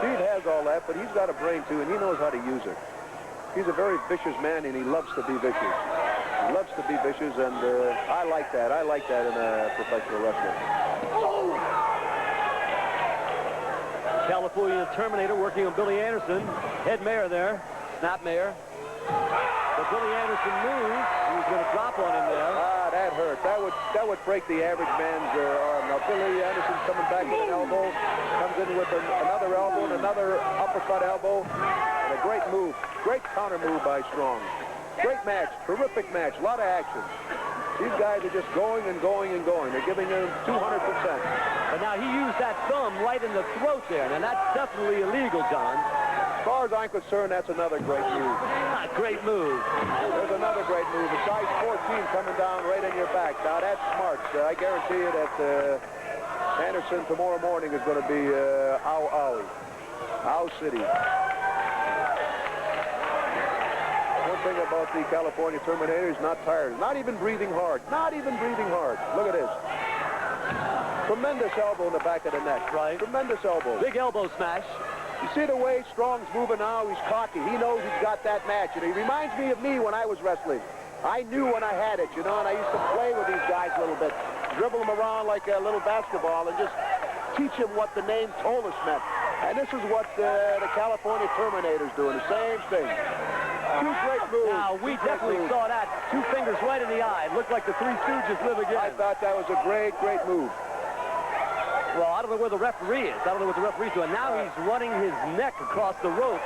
Steve has all that, but he's got a brain, too, and he knows how to use it. He's a very vicious man, and he loves to be vicious. He loves to be vicious, and I like that. I like that in a professional wrestler. California Terminator working on Billy Anderson. Head mayor there. Snap mayor. But Billy Anderson moves. He's going to drop on him there. That hurt. That would break the average man's arm. Now, Billy Anderson's coming back with an elbow. Comes in with another elbow and another uppercut elbow. And a great move. Great counter move by Strong. Great match. Terrific match. A lot of action. These guys are just going and going and going. They're giving them 200%. But now he used that thumb right in the throat there. Now, that's definitely illegal, John. As far as I'm concerned, that's another great move. Great move. There's another great move. A size 14 coming down right in your back. Now, that's smart. I guarantee you that Anderson tomorrow morning is going to be Ow City. One thing about the California Terminator, he's not tired. Not even breathing hard. Not even breathing hard. Look at this. Tremendous elbow in the back of the neck. Right. Tremendous elbow. Big elbow smash. You see the way Strong's moving now? He's cocky. He knows he's got that match. And he reminds me of me when I was wrestling. I knew when I had it, you know, and I used to play with these guys a little bit. Dribble them around like a little basketball and just teach them what the name Tolus meant. And this is what the California Terminator's doing. The same thing. Two great moves. Now, we definitely saw that. 2 fingers right in the eye. It looked like the Three Stooges live again. I thought that was a great, great move. Well, I don't know where the referee is. I don't know what the referee's doing. Now he's running his neck across the ropes.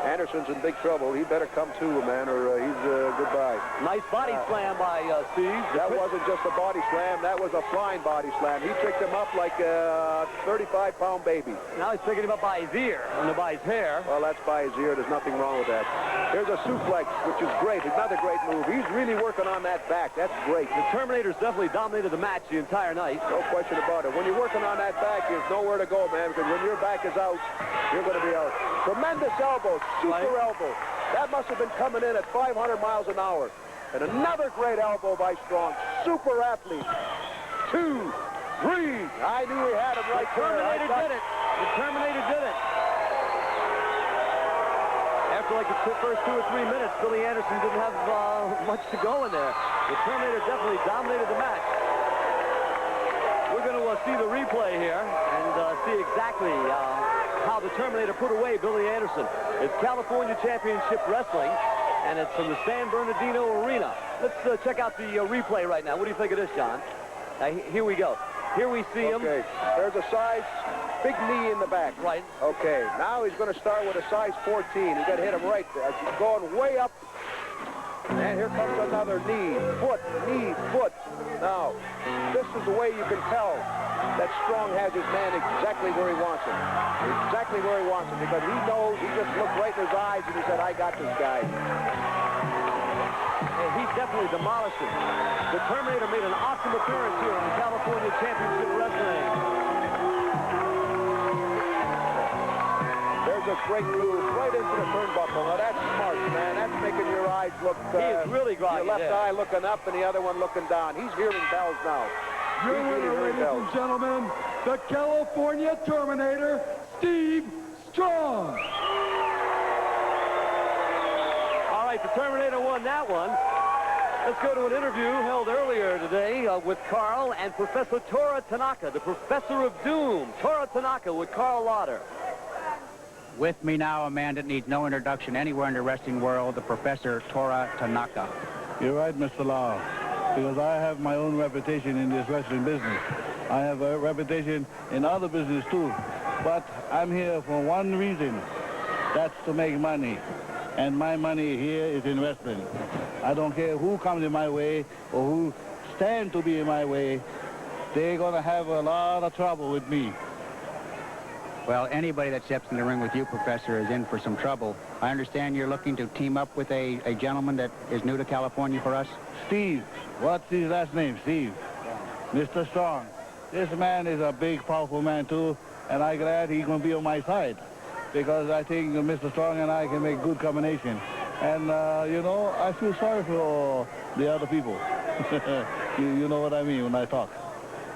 Anderson's in big trouble. He better come to, man, or he's goodbye. Nice body slam by Steve. That wasn't just a body slam. That was a flying body slam. He picked him up like a 35-pound baby. Now he's picking him up by his ear, and by his hair. Well, that's by his ear. There's nothing wrong with that. There's a suplex, which is great. Another great move. He's really working on that back. That's great. The Terminator's definitely dominated the match the entire night. No question about it. When you're working on that back, there's nowhere to go, man, because when your back is out, you're going to be out. Tremendous elbow, super elbow. That must have been coming in at 500 miles an hour. And another great elbow by Strong. Super athlete. 2, 3. I knew he had him right there. The Terminator did it. The Terminator did it. After like the first 2 or 3 minutes, Billy Anderson didn't have much to go in there. The Terminator definitely dominated the match. We're going to see the replay here and see exactly how the Terminator put away Billy Anderson. It's California Championship Wrestling, and it's from the San Bernardino Arena. Let's check out the replay right now. What do you think of this, John? Here we go. Here we see him. Okay, there's a size, big knee in the back. Right. Okay, now he's going to start with a size 14. He's got to hit him right there. He's going way up. And here comes another knee, foot. Now, this is the way you can tell that Strong has his man exactly where he wants him. Exactly where he wants him, because he knows, he just looked right in his eyes and he said, I got this guy. And he definitely demolished him. The Terminator made an awesome appearance here in the California Championship Wrestling. There's a great move right into the turnbuckle. Now that's smart, man. That's making your eyes look... He's really groggy. Your left eye looking up and the other one looking down. He's hearing bells now. Your winner, ladies and gentlemen, the California Terminator, Steve Strong. All right, the Terminator won that one. Let's go to an interview held earlier today with Carl and Professor Toru Tanaka, the Professor of Doom. Toru Tanaka with Carl Lauder. With me now, a man that needs no introduction anywhere in the wrestling world, the Professor Toru Tanaka. You're right, Mr. Lau, because I have my own reputation in this wrestling business. I have a reputation in other business too, but I'm here for one reason. That's to make money, and my money here is in wrestling. I don't care who comes in my way or who stand to be in my way. They're going to have a lot of trouble with me. Well, anybody that steps in the ring with you, Professor, is in for some trouble. I understand you're looking to team up with a gentleman that is new to California for us? Steve. What's his last name? Steve. Mr. Strong. This man is a big, powerful man, too, and I'm glad he's going to be on my side because I think Mr. Strong and I can make good combination. And, you know, I feel sorry for the other people. you know what I mean when I talk.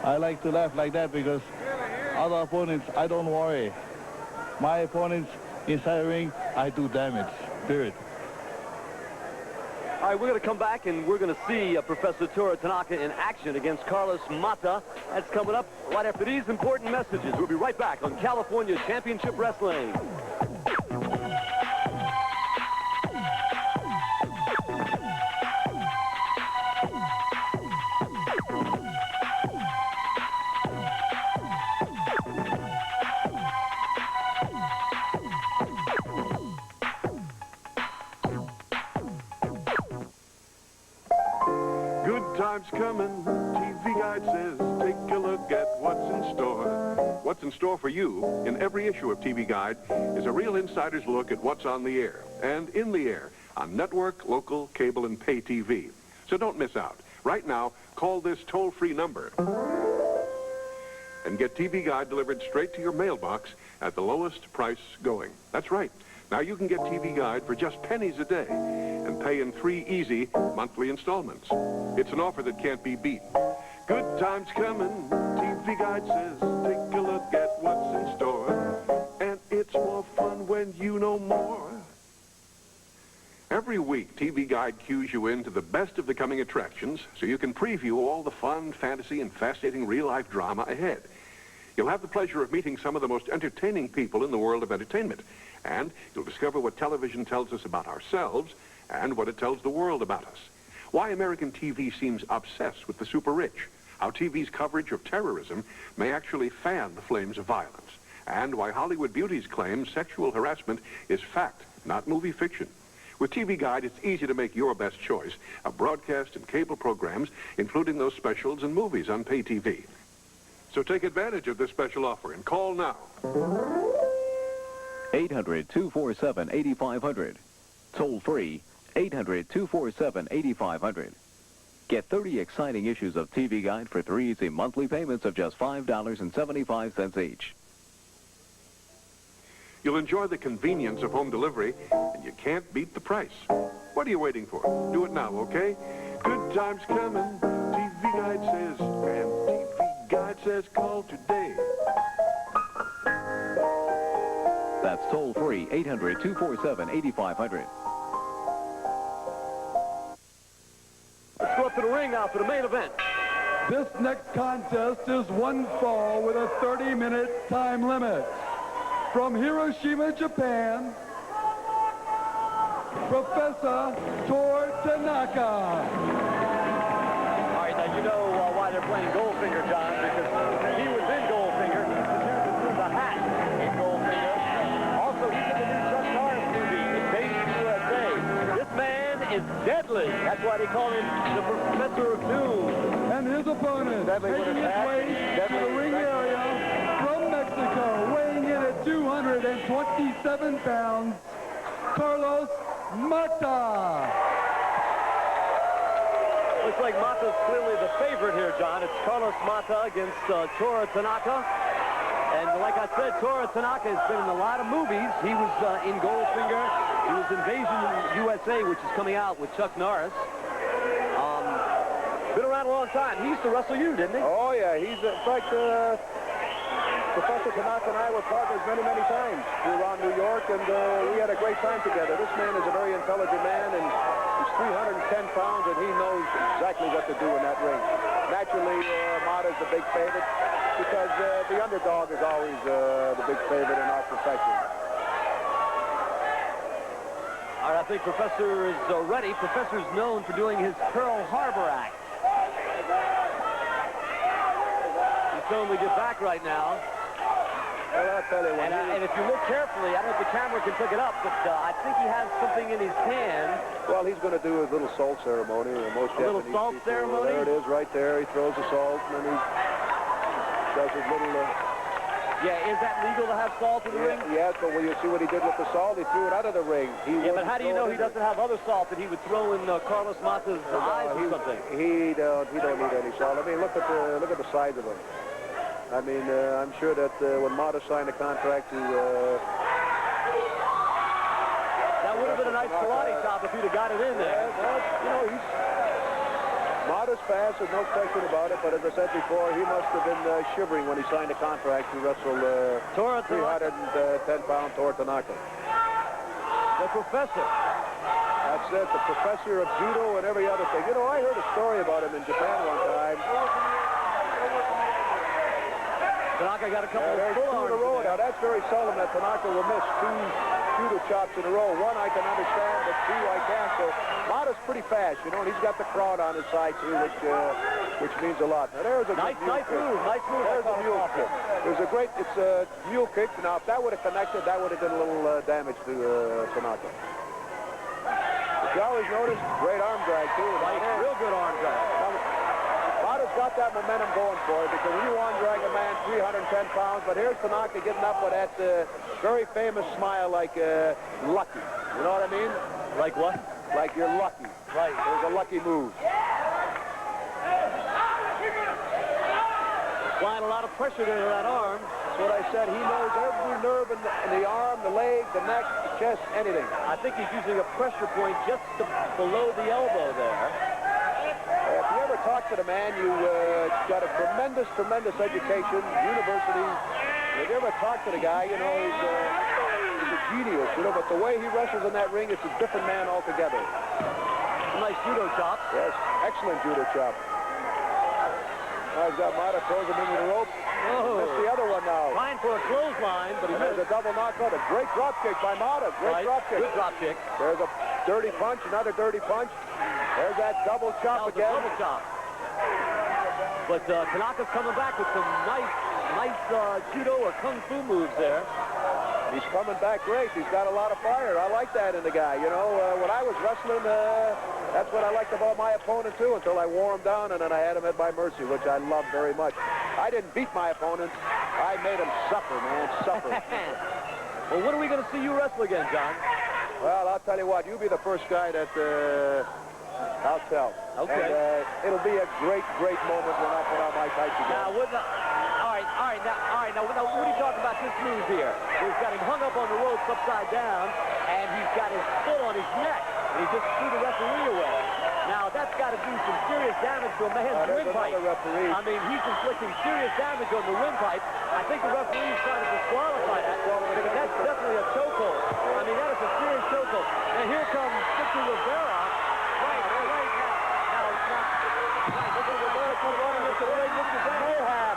I like to laugh like that because other opponents, I don't worry. My opponents inside the ring, I do damage, period. All right, we're going to come back and we're going to see Professor Toru Tanaka in action against Carlos Mata. That's coming up right after these important messages. We'll be right back on California Championship Wrestling. Time's coming, TV Guide says, take a look at what's in store. What's in store for you in every issue of TV Guide is a real insider's look at what's on the air and in the air on network, local, cable, and pay TV. So don't miss out. Right now, call this toll-free number and get TV Guide delivered straight to your mailbox at the lowest price going. That's right. Now you can get TV Guide for just pennies a day and pay in 3 easy monthly installments. It's an offer that can't be beat. Good time's coming, TV Guide says, take a look at what's in store. And it's more fun when you know more. Every week, TV Guide cues you into the best of the coming attractions so you can preview all the fun, fantasy, and fascinating real-life drama ahead. You'll have the pleasure of meeting some of the most entertaining people in the world of entertainment. And you'll discover what television tells us about ourselves and what it tells the world about us. Why American TV seems obsessed with the super rich. How TV's coverage of terrorism may actually fan the flames of violence. And why Hollywood beauties claim sexual harassment is fact, not movie fiction. With TV Guide, it's easy to make your best choice of broadcast and cable programs, including those specials and movies on pay TV. So take advantage of this special offer and call now. 800-247-8500. Toll free, 800-247-8500. Get 30 exciting issues of TV Guide for 3 easy monthly payments of just $5.75 each. You'll enjoy the convenience of home delivery, and you can't beat the price. What are you waiting for? Do it now, okay? Good time's coming, TV Guide says, and TV Guide says call today. That's toll free, 800-247-8500. Let's go up to the ring now for the main event. This next contest is one fall with a 30-minute time limit. From Hiroshima, Japan, Professor Toru Tanaka. All right, now you know why they're playing Goldfinger, John, because he was in Goldfinger. This is the hat in Goldfinger. Also, he's in the new Chuck Norris movie, Invasion USA. This man is deadly. That's why they call him the Professor of Doom. And his opponent, making his way to the ring area from Mexico, weighing in at 227 pounds, Carlos Mata. Looks like Mata's clearly the favorite here, John. It's Carlos Mata against Toru Tanaka. And like I said, Toru Tanaka has been in a lot of movies. He was in Goldfinger. He was Invasion USA, which is coming out with Chuck Norris. Been around a long time. He used to wrestle you, didn't he? Oh, yeah. He's, in fact, Professor Tanaka and I were partners many, many times around New York, and we had a great time together. This man is a very intelligent man, and he's 310 pounds, and he knows exactly what to do in that ring. Naturally, Mata's the big favorite because the underdog is always the big favorite in our profession. All right, I think Professor is ready. Professor's known for doing his Pearl Harbor act. He's showing we get back right now. Well, I'll tell you what. And if you look carefully, I don't know if the camera can pick it up, but I think he has something in his hand. Well, he's going to do his little salt ceremony. Most a little salt people, ceremony? There it is, right there. He throws the salt, and then he does his little Yeah, is that legal to have salt in the ring? Yes, but when you see what he did with the salt, he threw it out of the ring. Yeah, but how do you know he doesn't have other salt that he would throw in Carlos Mata's eyes or something? He don't need any salt. I mean, look at the size of him. I mean, I'm sure that when Mata signed a contract to... that would have been a nice karate chop if he'd have got it in there. You know, Mata's fast, there's no question about it, but as I said before, he must have been shivering when he signed a contract to wrestle 310-pound Toru Tanaka. The professor. That's it, the professor of judo and every other thing. You know, I heard a story about him in Japan one time. Tanaka got a couple of two in a row. Now, that's very seldom that Tanaka will miss 2 judo chops in a row. One I can understand, but 2 I can't. So Mata's pretty fast, you know, and he's got the crowd on his side, too, which means a lot. Now, there's a nice move. Nice move. There's a mule kick. There's a great, it's a mule kick. Now, if that would have connected, that would have done a little damage to Tanaka. If you always notice, great arm drag, too. Nice, real good arm drag. Mata's got that momentum going for him because when you arm drag a man 310 pounds, but here's Tanaka getting up with that very famous smile like lucky. You know what I mean? Like what? Like you're lucky. Right. There's a lucky move. Applying a lot of pressure to that arm. That's what I said. He knows every nerve in the arm, the leg, the neck, the chest, anything. I think he's using a pressure point just below the elbow there. If you ever talk to the man, you got a tremendous education, university. If you ever talk to the guy, you know, he's a genius, you know, but the way he wrestles in that ring, it's a different man altogether. A nice judo chop. Yes, excellent judo chop. Now he's got Mata, throws him into the rope. Oh. Missed the other one now. Trying for a clothesline, but he missed. There's a double knockout, a great drop kick by Mata. Great drop kick. Good drop kick. There's a dirty punch, another dirty punch. There's that double chop again. Double chop. But Tanaka's coming back with some nice judo or kung fu moves there. He's coming back great. He's got a lot of fire. I like that in the guy. You know, when I was wrestling, that's what I liked about my opponent, too, until I wore him down, and then I had him at my mercy, which I love very much. I didn't beat my opponent. I made him suffer, man, suffer. Well, when are we going to see you wrestle again, John? Well, I'll tell you what. You be the first guy that I'll tell. Okay. And, it'll be a great moment when I put on my tights again. Now, Now, what are you talking about this move here? He's got him hung up on the ropes upside down, and he's got his foot on his neck, and he just threw the referee away. Now, that's got to do some serious damage to a man's windpipe. I mean, he's inflicting serious damage on the windpipe. I think the referee's trying to disqualify that, because that's definitely a chokehold. I mean, that is a serious chokehold. And here comes Victor Rivera. Right now. Look at Rivera come running into the ring. Look at that. Mayhem.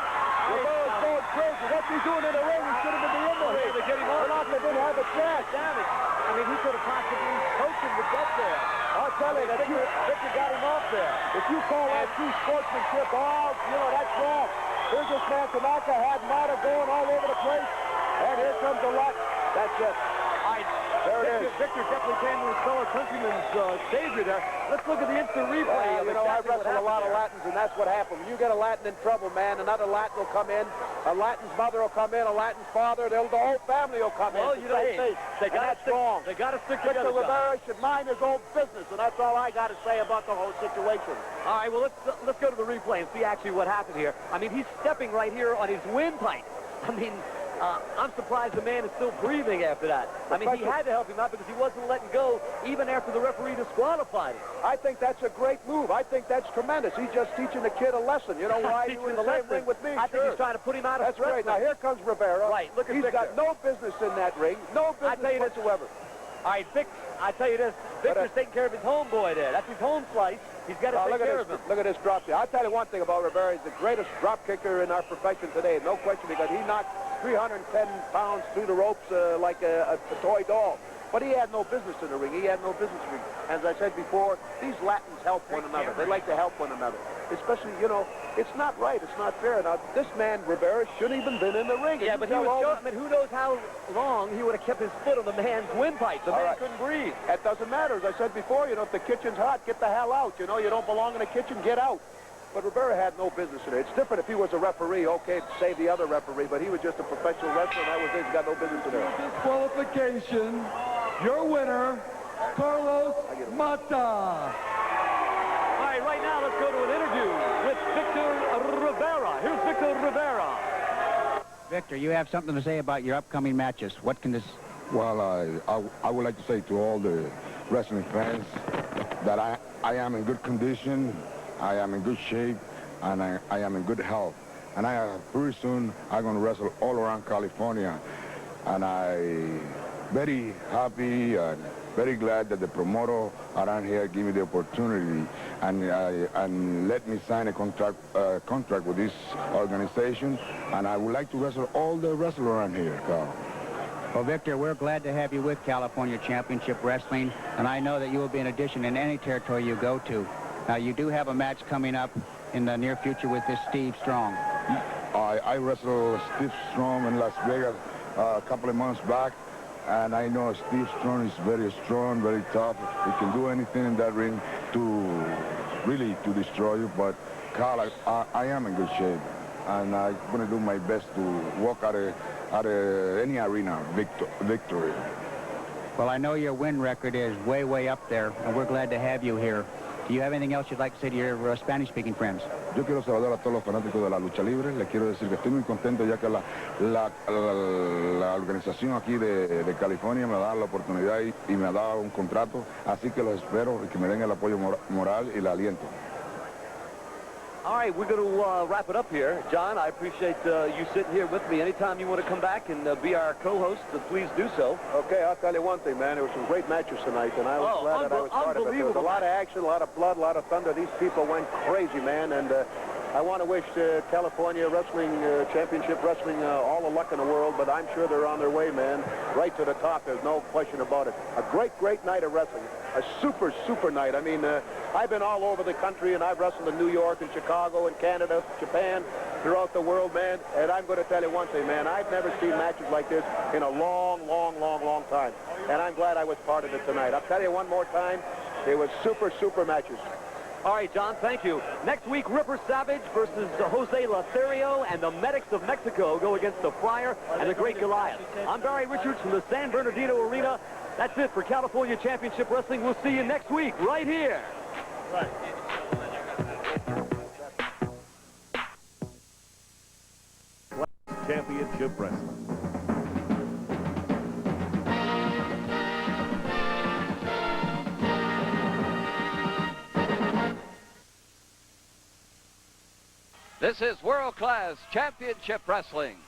Rivera's going crazy. What's he doing in the ring? He should have been in the ring. Tanaka didn't have a chance. Damage. I mean, he could have possibly choked him to death there. I'll tell you, Victor got him off there. If you call that true sportsmanship, you know, that's wrong. Here's this man, Tanaka, had Mata going all over the place. And here comes the lot. That's it. There it is. Victor definitely came to his fellow countryman's savior there. Let's look at the instant replay. You know, I wrestle a lot of Latins, and that's what happened. When you get a Latin in trouble, man, another Latin will come in. A Latin's mother will come in, a Latin's father. The whole family will come in. Well, you know, they got to stick together. Victor Rivera should mind his own business, and that's all I got to say about the whole situation. All right, well, let's go to the replay and see actually what happened here. I mean, he's stepping right here on his windpipe. I mean, I'm surprised the man is still breathing after that. I mean, he had to help him out because he wasn't letting go even after the referee disqualified him. I think that's a great move. I think that's tremendous. He's just teaching the kid a lesson. You know why you in the same ring with me? I think he's trying to put him out of That's right. Now, here comes Rivera. Right, look at Victor. He's got no business in that ring. No business whatsoever. All right, Vic, I tell you this. Victor's taking care of his homeboy there. That's his home slice. He's got to take care of him. Look at this drop kick. I'll tell you one thing about Rivera. He's the greatest drop kicker in our profession today. No question, because he knocked 310 pounds through the ropes like a toy doll. But he had no business in the ring. He had no business ring. As I said before, these Latins help one another. They like to help one another. Especially, you know, it's not right. It's not fair. Now, this man, Rivera, shouldn't even been in the ring. Yeah, but he was I mean, who knows how long he would have kept his foot on the man's windpipe. The man couldn't breathe. That doesn't matter. As I said before, you know, if the kitchen's hot, get the hell out. You know, you don't belong in the kitchen, get out. But Rivera had no business in it. It's different if he was a referee, okay, to save the other referee, but he was just a professional wrestler, and that was it. He's got no business in there. Disqualification. Your winner, Carlos Mata. All right, right now let's go to an interview with Victor Rivera. Here's Victor Rivera. Victor, you have something to say about your upcoming matches. What can this... Well, I would like to say to all the wrestling fans that I am in good condition, I am in good shape, and I am in good health. And pretty soon I'm going to wrestle all around California. And I'm very happy and very glad that the promoter around here gave me the opportunity and let me sign a contract with this organization. And I would like to wrestle all the wrestlers around here, Carl. Well, Victor, we're glad to have you with California Championship Wrestling, and I know that you will be an addition in any territory you go to. Now, you do have a match coming up in the near future with this Steve Strong. I wrestled Steve Strong in Las Vegas a couple of months back, and I know Steve Strong is very strong, very tough. He can do anything in that ring to destroy you. But Carl, I am in good shape, and I'm going to do my best to walk out of any arena victory. Well, I know your win record is way, way up there, and we're glad to have you here. Do you have anything else you'd like to say to your Spanish-speaking friends? Yo quiero saludar a todos los fanáticos de la lucha libre. Les quiero decir que estoy muy contento ya que la organización aquí de California me da la oportunidad y me da un contrato. Así que los espero y que me den el apoyo moral y el aliento. All right, we're going to wrap it up here. John, I appreciate you sitting here with me. Anytime you want to come back and be our co-host, please do so. Okay, I'll tell you one thing, man. There were some great matches tonight, and I was glad that I was part of it. There was a lot of action, a lot of blood, a lot of thunder. These people went crazy, man, and I want to wish California Wrestling Championship Wrestling all the luck in the world, but I'm sure they're on their way, man, right to the top. There's no question about it. A great, great night of wrestling. A super, super night. I mean, I've been all over the country, and I've wrestled in New York and Chicago and Canada, Japan, throughout the world, man. And I'm going to tell you one thing, man. I've never seen matches like this in a long, long, long, long time. And I'm glad I was part of it tonight. I'll tell you one more time, they were super, super matches. All right, John, thank you. Next week, Ripper Savage versus Jose Lothario, and the Medics of Mexico go against the Friar and the Great Goliath. I'm Barry Richards from the San Bernardino Arena. That's it for California Championship Wrestling. We'll see you next week right here. Right. Championship Wrestling. This is World Class Championship Wrestling.